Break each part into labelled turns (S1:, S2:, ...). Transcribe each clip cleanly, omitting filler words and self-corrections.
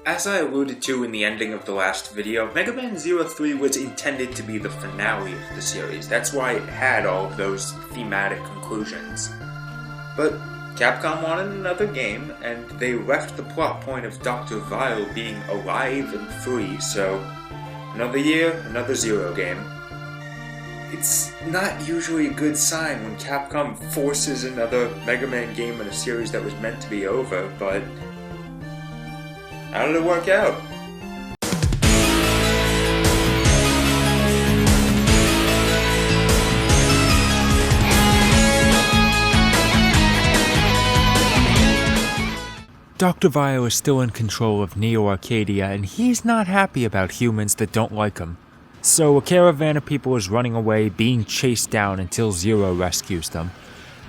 S1: As I alluded to in the ending of the last video, Mega Man 03 was intended to be the finale of the series. That's why it had all of those thematic conclusions. But Capcom wanted another game, and they left the plot point of Dr. Vile being alive and free, so another year, another Zero game. It's not usually a good sign when Capcom forces another Mega Man game in a series that was meant to be over, but how did it work out?
S2: Dr. Vile is still in control of Neo Arcadia, and he's not happy about humans that don't like him. So a caravan of people is running away, being chased down until Zero rescues them.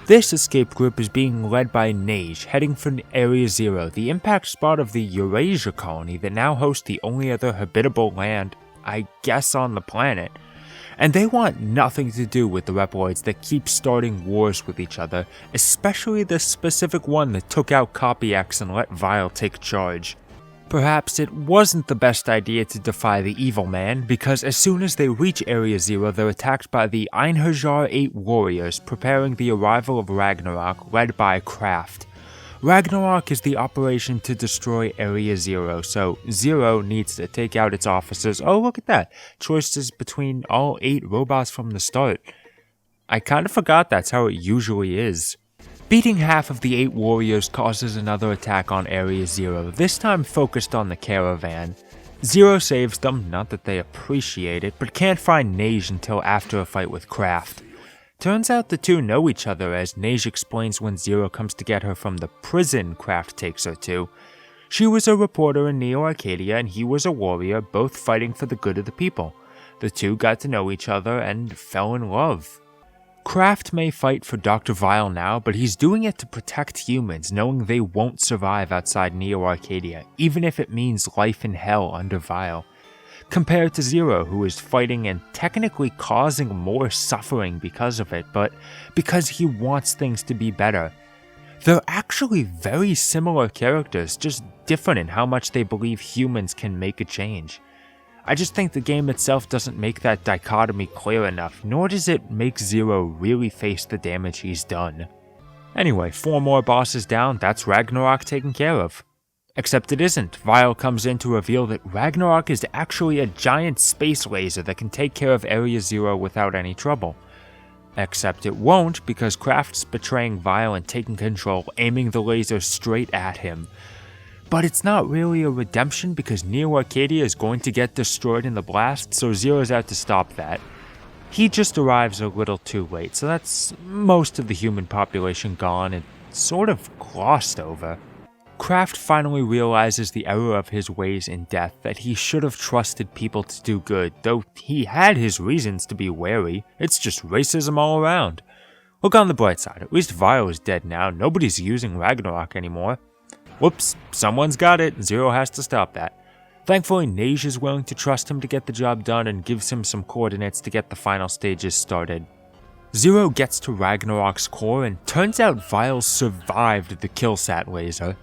S2: This escape group is being led by Neige, heading for Area Zero, the impact spot of the Eurasia colony that now hosts the only other habitable land, I guess, on the planet. And they want nothing to do with the Reploids that keep starting wars with each other, especially the specific one that took out Copy X and let Vile take charge. Perhaps it wasn't the best idea to defy the evil man, because as soon as they reach Area Zero, they're attacked by the Einherjar 8 warriors, preparing the arrival of Ragnarok, led by Kraft. Ragnarok is the operation to destroy Area Zero, so Zero needs to take out its officers. Oh, look at that. Choices between all 8 robots from the start. I kinda forgot that's how it usually is. Beating half of the 8 warriors causes another attack on Area Zero, this time focused on the caravan. Zero saves them, not that they appreciate it, but can't find Neige until after a fight with Kraft. Turns out the two know each other, as Neige explains when Zero comes to get her from the prison Kraft takes her to. She was a reporter in Neo Arcadia and he was a warrior, both fighting for the good of the people. The two got to know each other and fell in love. Kraft may fight for Dr. Vile now, but he's doing it to protect humans, knowing they won't survive outside Neo Arcadia, even if it means life in hell under Vile. Compared to Zero, who is fighting and technically causing more suffering because of it, but because he wants things to be better. They're actually very similar characters, just different in how much they believe humans can make a change. I just think the game itself doesn't make that dichotomy clear enough, nor does it make Zero really face the damage he's done. Anyway, 4 more bosses down, that's Ragnarok taken care of. Except it isn't. Vile comes in to reveal that Ragnarok is actually a giant space laser that can take care of Area Zero without any trouble. Except it won't, because Kraft's betraying Vile and taking control, aiming the laser straight at him. But it's not really a redemption because Neo Arcadia is going to get destroyed in the blast, so Zero's out to stop that. He just arrives a little too late, so that's most of the human population gone and sort of glossed over. Kraft finally realizes the error of his ways in death, that he should have trusted people to do good, though he had his reasons to be wary. It's just racism all around. Look on the bright side, at least Vile is dead now, nobody's using Ragnarok anymore. Whoops, someone's got it, Zero has to stop that. Thankfully, Neige is willing to trust him to get the job done and gives him some coordinates to get the final stages started. Zero gets to Ragnarok's core and turns out Vile survived the Killsat laser.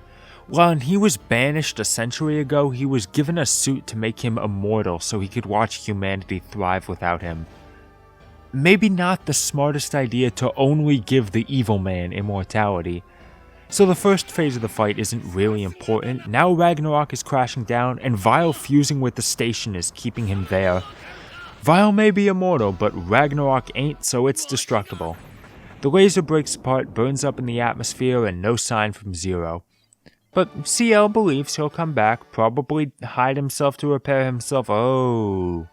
S2: When he was banished a century ago, he was given a suit to make him immortal so he could watch humanity thrive without him. Maybe not the smartest idea to only give the evil man immortality. So the first phase of the fight isn't really important. Now Ragnarok is crashing down and Vile fusing with the station is keeping him there. Vile may be immortal, but Ragnarok ain't, so it's destructible. The laser breaks apart, burns up in the atmosphere, and no sign from Zero. But CL believes he'll come back, probably hide himself to repair himself. Oh.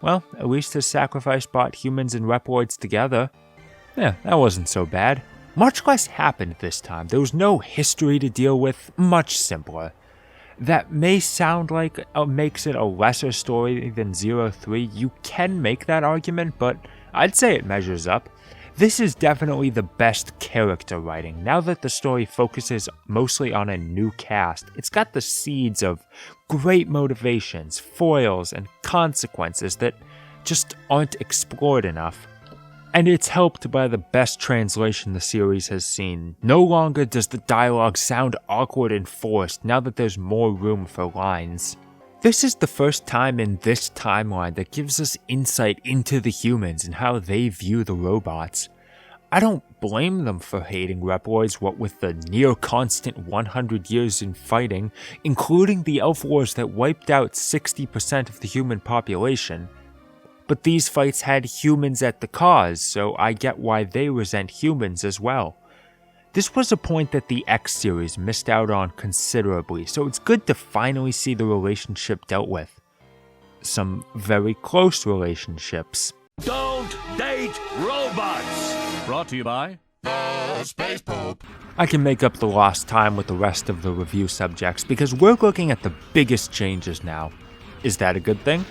S2: Well, at least his sacrifice brought humans and Reploids together. Yeah, that wasn't so bad. Much less happened this time. There was no history to deal with, much simpler. That may sound like it makes it a lesser story than 03. You can make that argument, but I'd say it measures up. This is definitely the best character writing. Now that the story focuses mostly on a new cast, it's got the seeds of great motivations, foils, and consequences that just aren't explored enough. And it's helped by the best translation the series has seen. No longer does the dialogue sound awkward and forced now that there's more room for lines. This is the first time in this timeline that gives us insight into the humans and how they view the robots. I don't blame them for hating Reploids, what with the near-constant 100 years in fighting, including the Elf Wars that wiped out 60% of the human population. But these fights had humans at the cause, so I get why they resent humans as well. This was a point that the X series missed out on considerably, so it's good to finally see the relationship dealt with. Some very close relationships.
S3: Don't date robots! Brought to you by Space Pope.
S2: I can make up the lost time with the rest of the review subjects because we're looking at the biggest changes now. Is that a good thing?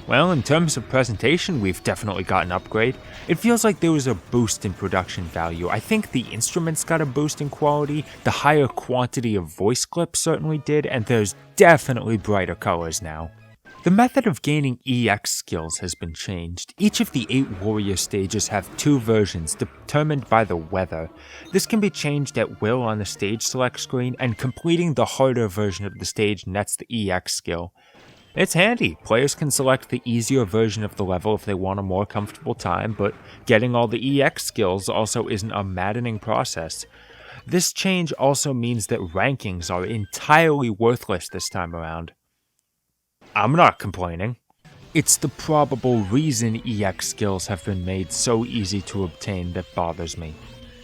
S2: Well, in terms of presentation, we've definitely got an upgrade. It feels like there was a boost in production value. I think the instruments got a boost in quality, the higher quantity of voice clips certainly did, and there's definitely brighter colors now. The method of gaining EX skills has been changed. Each of the 8 warrior stages have 2 versions determined by the weather. This can be changed at will on the stage select screen, and completing the harder version of the stage nets the EX skill. It's handy. Players can select the easier version of the level if they want a more comfortable time, but getting all the EX skills also isn't a maddening process. This change also means that rankings are entirely worthless this time around. I'm not complaining. It's the probable reason EX skills have been made so easy to obtain that bothers me.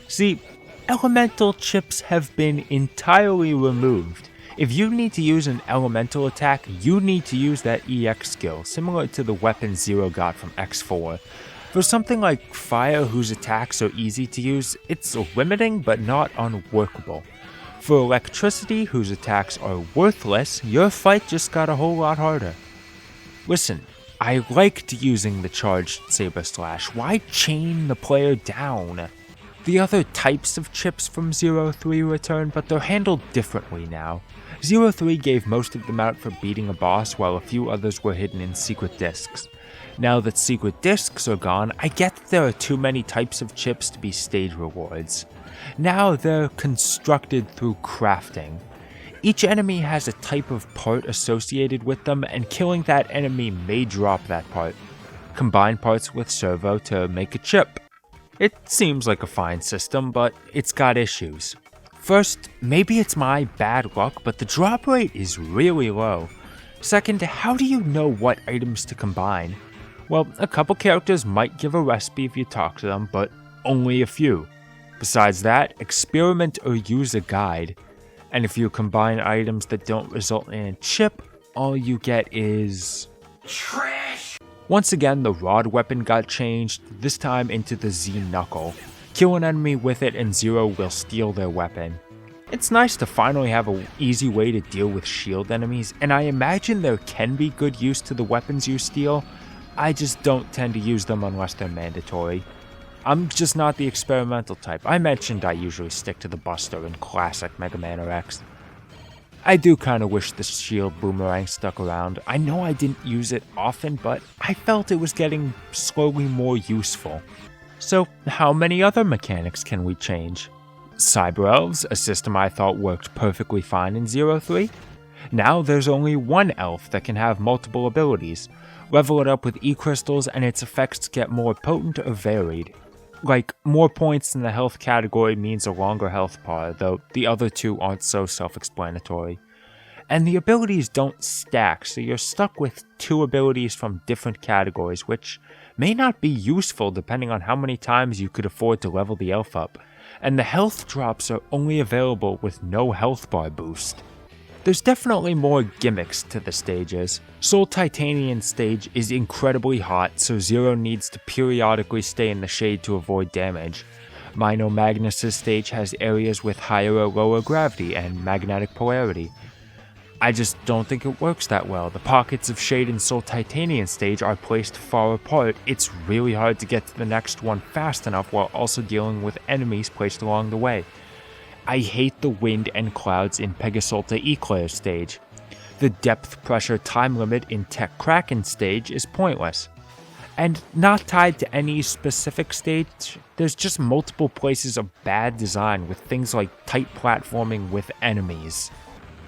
S2: See, elemental chips have been entirely removed. If you need to use an elemental attack, you need to use that EX skill, similar to the weapon Zero got from X4. For something like Fire, whose attacks are easy to use, it's limiting but not unworkable. For Electricity, whose attacks are worthless, your fight just got a whole lot harder. Listen, I liked using the charged Saber Slash. Why chain the player down? The other types of chips from 03 return, but they're handled differently now. 03 gave most of them out for beating a boss, while a few others were hidden in secret discs. Now that secret discs are gone, I get that there are too many types of chips to be stage rewards. Now they're constructed through crafting. Each enemy has a type of part associated with them, and killing that enemy may drop that part. Combine parts with servo to make a chip. It seems like a fine system, but it's got issues. First, maybe it's my bad luck, but the drop rate is really low. Second, how do you know what items to combine? Well, a couple characters might give a recipe if you talk to them, but only a few. Besides that, experiment or use a guide. And if you combine items that don't result in a chip, all you get is trash! Once again, the rod weapon got changed, this time into the Z-Knuckle. Kill an enemy with it and Zero will steal their weapon. It's nice to finally have an easy way to deal with shield enemies, and I imagine there can be good use to the weapons you steal. I just don't tend to use them unless they're mandatory. I'm just not the experimental type. I mentioned I usually stick to the Buster in classic Mega Man or X. I do kinda wish the shield boomerang stuck around. I know I didn't use it often, but I felt it was getting slowly more useful. So, how many other mechanics can we change? Cyber Elves, a system I thought worked perfectly fine in 03. Now there's only one elf that can have multiple abilities. Level it up with E-crystals and its effects get more potent or varied. Like, more points in the health category means a longer health bar, though the other two aren't so self-explanatory. And the abilities don't stack, so you're stuck with 2 abilities from different categories, which may not be useful depending on how many times you could afford to level the elf up. And the health drops are only available with no health bar boost. There's definitely more gimmicks to the stages. Soul Titanian's stage is incredibly hot, so Zero needs to periodically stay in the shade to avoid damage. Mino Magnus' stage has areas with higher or lower gravity and magnetic polarity. I just don't think it works that well. The pockets of shade in Soul Titanian's stage are placed far apart. It's really hard to get to the next one fast enough while also dealing with enemies placed along the way. I hate the wind and clouds in Pegasolta Eclair's stage. The depth pressure time limit in Tech Kraken stage is pointless. And not tied to any specific stage, there's just multiple places of bad design with things like tight platforming with enemies.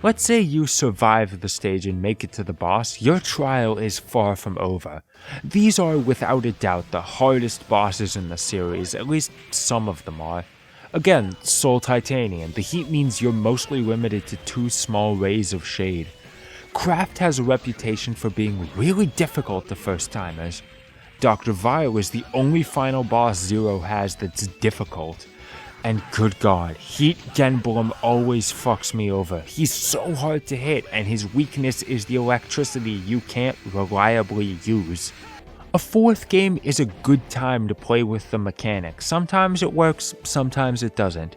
S2: Let's say you survive the stage and make it to the boss, your trial is far from over. These are without a doubt the hardest bosses in the series, at least some of them are. Again, Soul Titanium, the heat means you're mostly limited to 2 small rays of shade. Craft has a reputation for being really difficult to first-timers. Dr. Vile is the only final boss Zero has that's difficult. And good god, Heat Genblem always fucks me over. He's so hard to hit, and his weakness is the electricity you can't reliably use. A 4th game is a good time to play with the mechanics. Sometimes it works, sometimes it doesn't.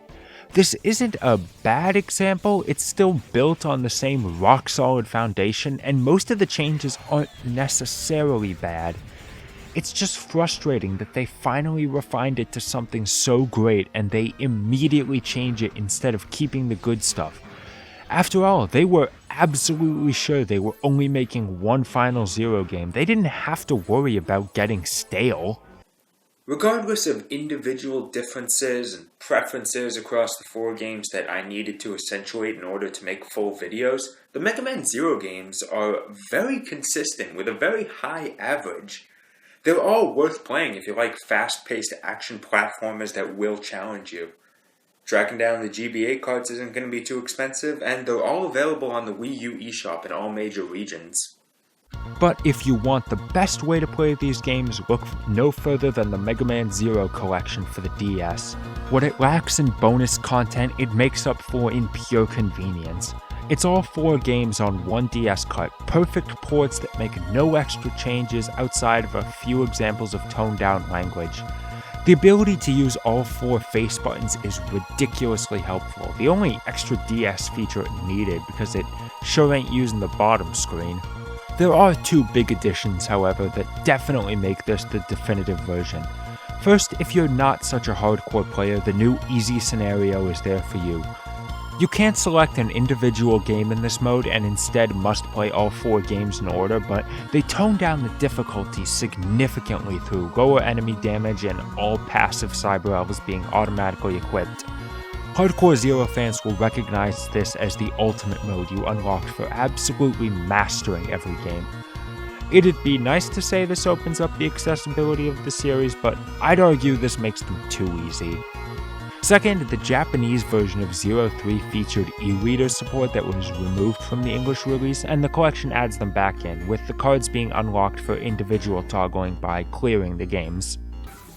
S2: This isn't a bad example, it's still built on the same rock-solid foundation, and most of the changes aren't necessarily bad. It's just frustrating that they finally refined it to something so great and they immediately change it instead of keeping the good stuff. After all, they were absolutely sure they were only making one final Zero game. They didn't have to worry about getting stale.
S1: Regardless of individual differences and preferences across the 4 games that I needed to accentuate in order to make full videos, the Mega Man Zero games are very consistent with a very high average. They're all worth playing if you like fast-paced action platformers that will challenge you. Tracking down the GBA cards isn't going to be too expensive, and they're all available on the Wii U eShop in all major regions.
S2: But if you want the best way to play these games, look no further than the Mega Man Zero collection for the DS. What it lacks in bonus content, it makes up for in pure convenience. It's all 4 games on one DS cart, perfect ports that make no extra changes outside of a few examples of toned down language. The ability to use all 4 face buttons is ridiculously helpful, the only extra DS feature it needed because it sure ain't using the bottom screen. There are 2 big additions, however, that definitely make this the definitive version. First, if you're not such a hardcore player, the new Easy scenario is there for you. You can't select an individual game in this mode and instead must play all 4 games in order, but they tone down the difficulty significantly through lower enemy damage and all passive cyber elves being automatically equipped. Hardcore Zero fans will recognize this as the ultimate mode you unlocked for absolutely mastering every game. It'd be nice to say this opens up the accessibility of the series, but I'd argue this makes them too easy. Second, the Japanese version of Zero 3 featured e-reader support that was removed from the English release, and the collection adds them back in, with the cards being unlocked for individual toggling by clearing the games.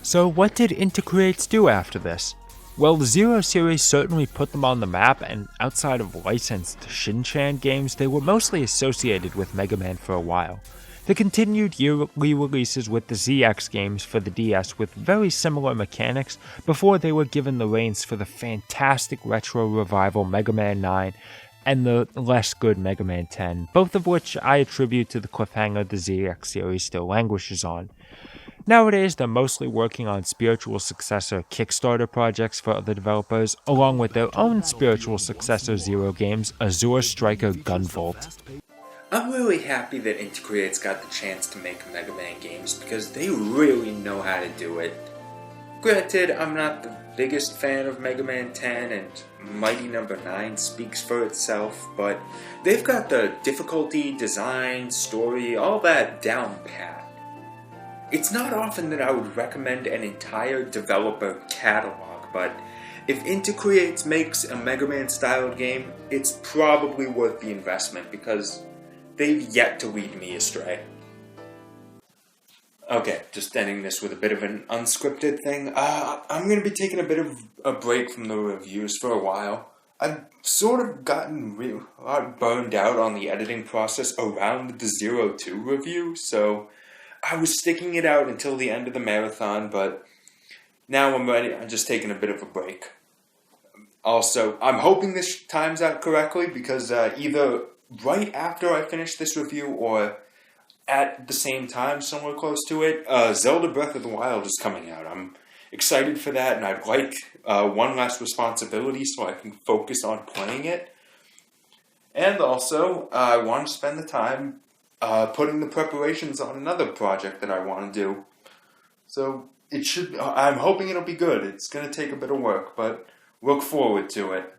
S2: So what did Inti Creates do after this? Well, the Zero series certainly put them on the map, and outside of licensed Shin-chan games, they were mostly associated with Mega Man for a while. They continued yearly releases with the ZX games for the DS with very similar mechanics before they were given the reins for the fantastic retro revival Mega Man 9 and the less good Mega Man 10, both of which I attribute to the cliffhanger the ZX series still languishes on. Nowadays, they're mostly working on spiritual successor Kickstarter projects for other developers, along with their own spiritual successor Zero games, Azure Striker Gunvolt.
S1: I'm really happy that Inti Creates got the chance to make Mega Man games because they really know how to do it. Granted, I'm not the biggest fan of Mega Man 10 and Mighty No. 9 speaks for itself, but they've got the difficulty, design, story, all that down pat. It's not often that I would recommend an entire developer catalog, but if Inti Creates makes a Mega Man styled game, it's probably worth the investment because they've yet to lead me astray. Okay, just ending this with a bit of an unscripted thing. I'm going to be taking a bit of a break from the reviews for a while. I've sort of gotten burned out on the editing process around the Zero 2 review, so I was sticking it out until the end of the marathon, but now I'm ready. I'm just taking a bit of a break. Also, I'm hoping this times out correctly because either right after I finish this review or at the same time, somewhere close to it, Zelda Breath of the Wild is coming out. I'm excited for that, and I'd like one last responsibility so I can focus on playing it. And also, I want to spend the time putting the preparations on another project that I want to do. So I'm hoping it'll be good. It's going to take a bit of work, but look forward to it.